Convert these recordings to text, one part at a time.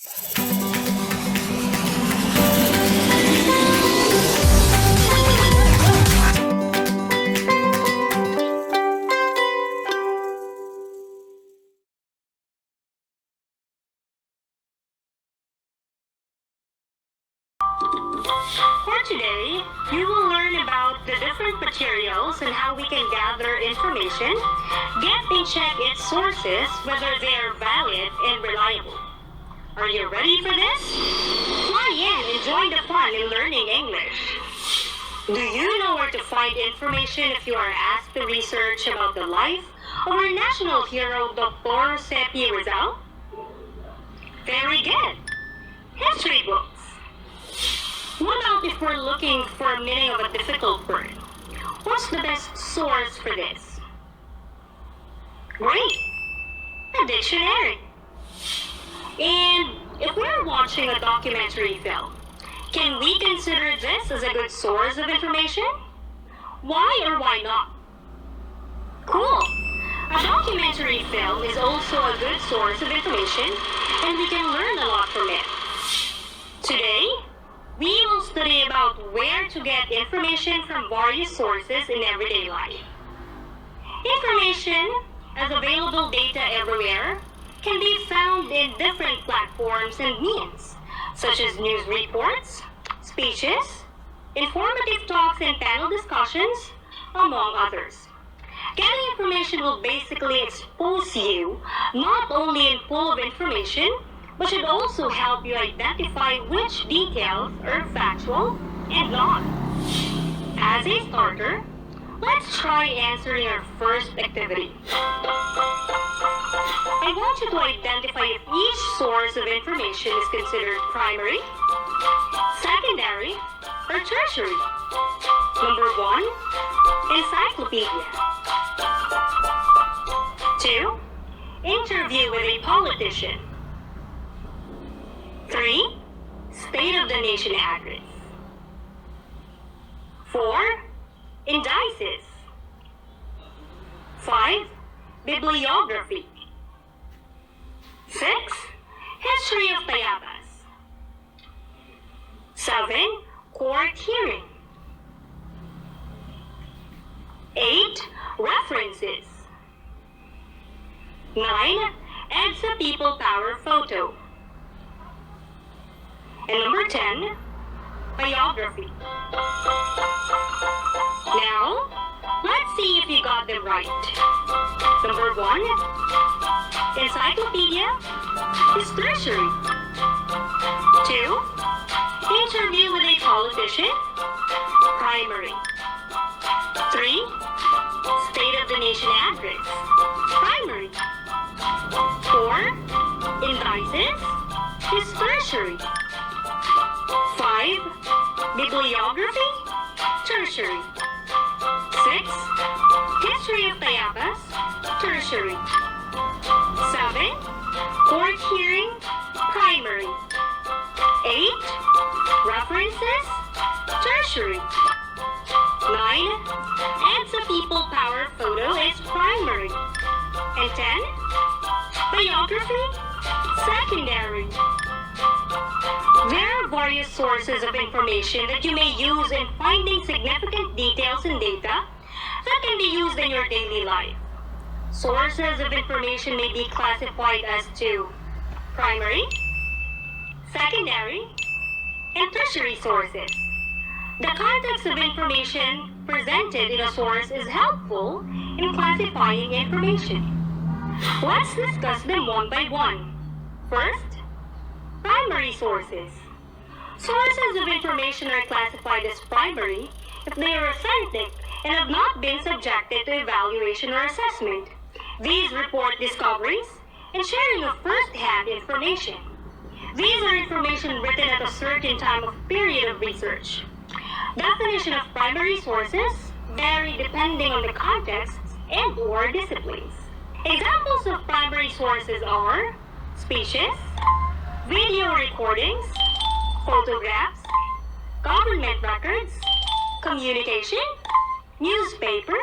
For today, you will learn about the different materials and how we can gather information, get and check its sources, whether they are valid and reliable. Are you ready for this? Fly in and join the fun in learning English. Do you know where to find information if you are asked to research about the life of our national hero, Dr. Sepi Rizal? Very good. History books. What about if we're looking for a meaning of a difficult word? What's the best source for this? Great! A dictionary. And if we're watching a documentary film, can we consider this as a good source of information? Why or why not? Cool! A documentary film is also a good source of information, and we can learn a lot from it. Today, we will study about where to get information from various sources in everyday life. Information, as available data everywhere, can be found in different platforms and means, such as news reports, speeches, informative talks and panel discussions, among others. Getting information will basically expose you not only in full of information, but should also help you identify which details are factual and not. As a starter, let's try answering our first activity. I want you to identify if each source of information is considered primary, secondary, or tertiary. Number 1, encyclopedia. 2, interview with a politician. 3, State of the Nation address. 4, indices. 5, bibliography. 6, history of Tayabas. 7, court hearing. 8, references. 9, EDSA People Power photo. And number 10, biography. Now, let's see if you got them right. Number 1, encyclopedia is tertiary. 2, interview with a politician, primary. 3, State of the Nation address, primary. 4, indices is tertiary. 5, bibliography, tertiary. 6, history of Tayabas, tertiary. 7, court hearing, primary. 8, references, tertiary. 9, EDSA People Power photo is primary. And 10, biography, secondary. There are various sources of information that you may use in finding significant details and data that can be used in your daily life. Sources of information may be classified as to primary, secondary, and tertiary sources. The context of information presented in a source is helpful in classifying information. Let's discuss them one by one. First, primary sources. Sources of information are classified as primary if they are authentic and have not been subjected to evaluation or assessment. These report discoveries and sharing of first-hand information. These are information written at a certain time of period of research. Definition of primary sources vary depending on the context and/or disciplines. Examples of primary sources are speeches, video recordings, photographs, government records, communication, newspaper,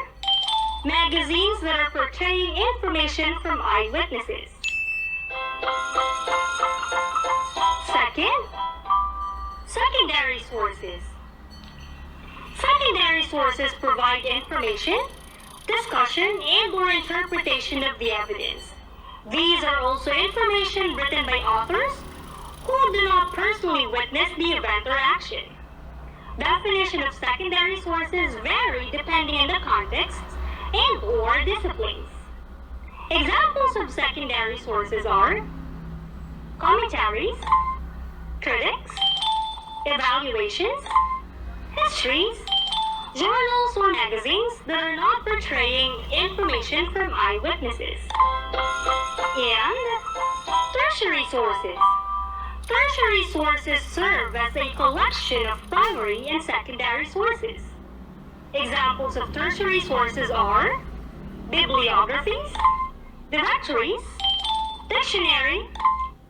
magazines that are portraying information from eyewitnesses. Second, secondary sources. Secondary sources provide information, discussion, and/or interpretation of the evidence. These are also information written by authors who do not personally witness the event or action. Definition of secondary sources vary depending on the context and/or disciplines. Examples of secondary sources are commentaries, critics, evaluations, histories, journals or magazines that are not portraying information from eyewitnesses. And tertiary sources. Tertiary sources serve as a collection of primary and secondary sources. Examples of tertiary sources are bibliographies, directories, dictionary,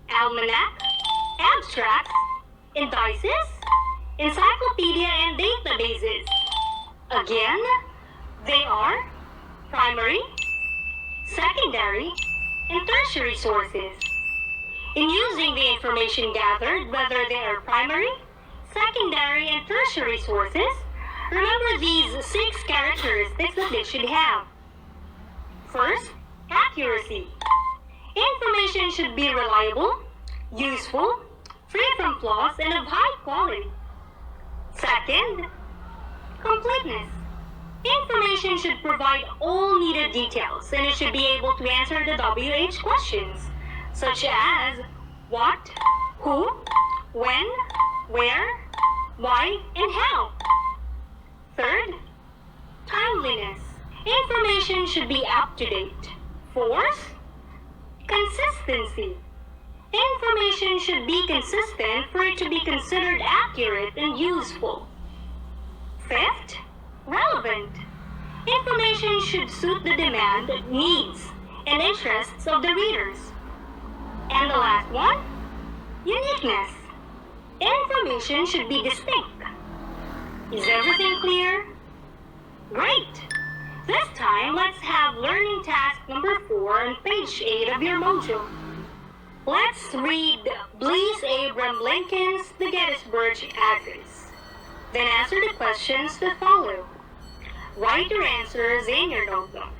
almanac, abstracts, indices, encyclopedia, and databases. Again, they are primary, secondary, and tertiary sources. In using the information gathered, whether they are primary, secondary, and tertiary sources, remember these 6 characteristics that they should have. First, accuracy. Information should be reliable, useful, free from flaws, and of high quality. Second, completeness. Information should provide all needed details, and it should be able to answer the WH questions, such as what, who, when, where, why, and how. Third, timeliness. Information should be up to date. Fourth, consistency. Information should be consistent for it to be considered accurate and useful. Fifth, relevant. Information should suit the demand, needs, and interests of the readers. And the last one, uniqueness. Information should be distinct. Is everything clear? Great! This time, let's have learning task number 4 on page 8 of your module. Let's read Bliss Abraham Lincoln's The Gettysburg Address. Then answer the questions that follow. Write your answers in your notebook.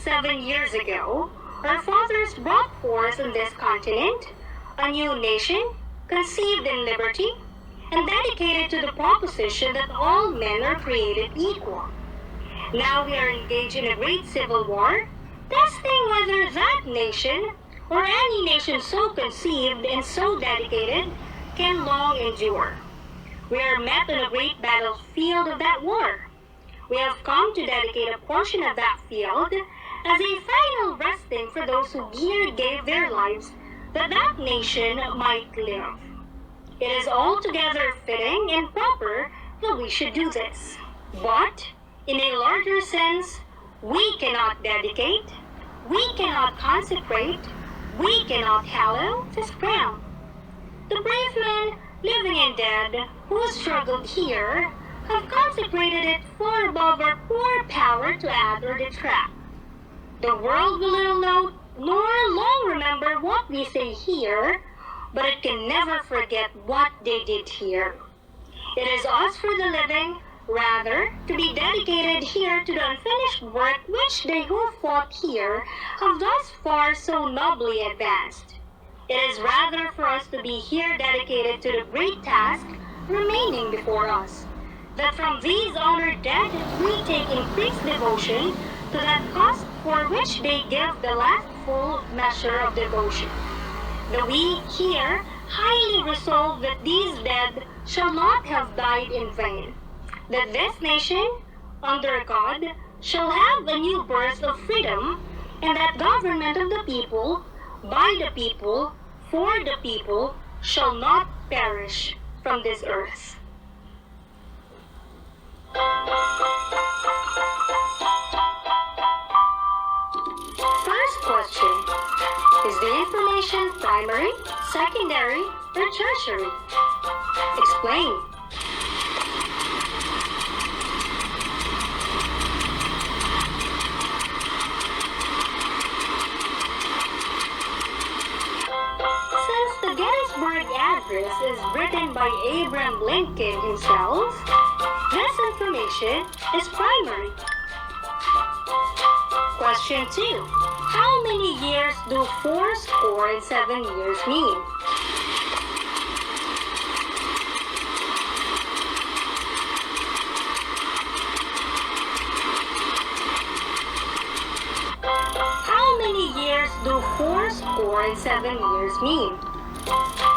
7 years ago, our fathers brought forth on this continent a new nation, conceived in liberty, and dedicated to the proposition that all men are created equal. Now we are engaged in a great civil war, testing whether that nation, or any nation so conceived and so dedicated, can long endure. We are met on a great battlefield of that war. We have come to dedicate a portion of that field as a final resting for those who here gave their lives that that nation might live. It is altogether fitting and proper that we should do this. But, in a larger sense, we cannot dedicate, we cannot consecrate, we cannot hallow this ground. The brave men, living and dead, who struggled here, have consecrated it far above our poor power to add or detract. The world will little know nor long remember what we say here, but it can never forget what they did here. It is us for the living, rather, to be dedicated here to the unfinished work which they who fought here have thus far so nobly advanced. It is rather for us to be here dedicated to the great task remaining before us, that from these honored dead we take increased devotion to that cause for which they give the last full measure of devotion. That we here highly resolve that these dead shall not have died in vain, that this nation, under God, shall have a new birth of freedom, and that government of the people, by the people, for the people, shall not perish from this earth. First question. Is the information primary, secondary, or tertiary? Explain. address is written by Abraham Lincoln himself, this information is primary. Question 2. How many years do 4 score and 7 years mean? How many years do 4 score and 7 years mean?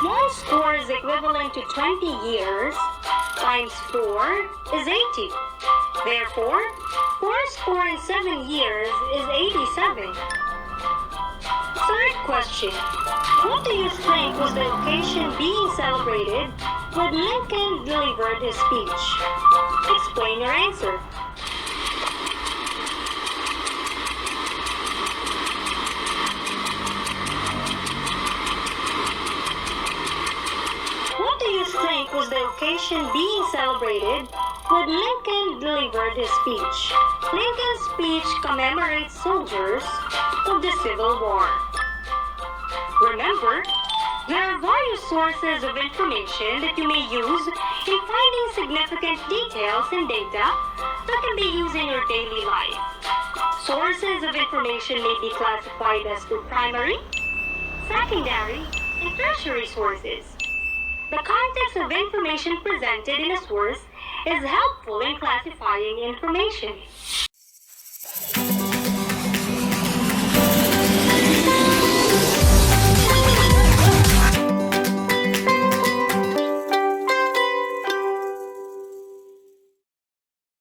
1 score is equivalent to 20 years, times 4 is 80. Therefore, 4 score and 7 years is 87. Third question. What do you think was the occasion being celebrated when Lincoln delivered his speech? Explain your answer. What do you think was the occasion being celebrated when Lincoln delivered his speech? Lincoln's speech commemorates soldiers of the Civil War. Remember, there are various sources of information that you may use in finding significant details and data that can be used in your daily life. Sources of information may be classified as to primary, secondary, and tertiary sources. The context of information presented in a source is helpful in classifying information.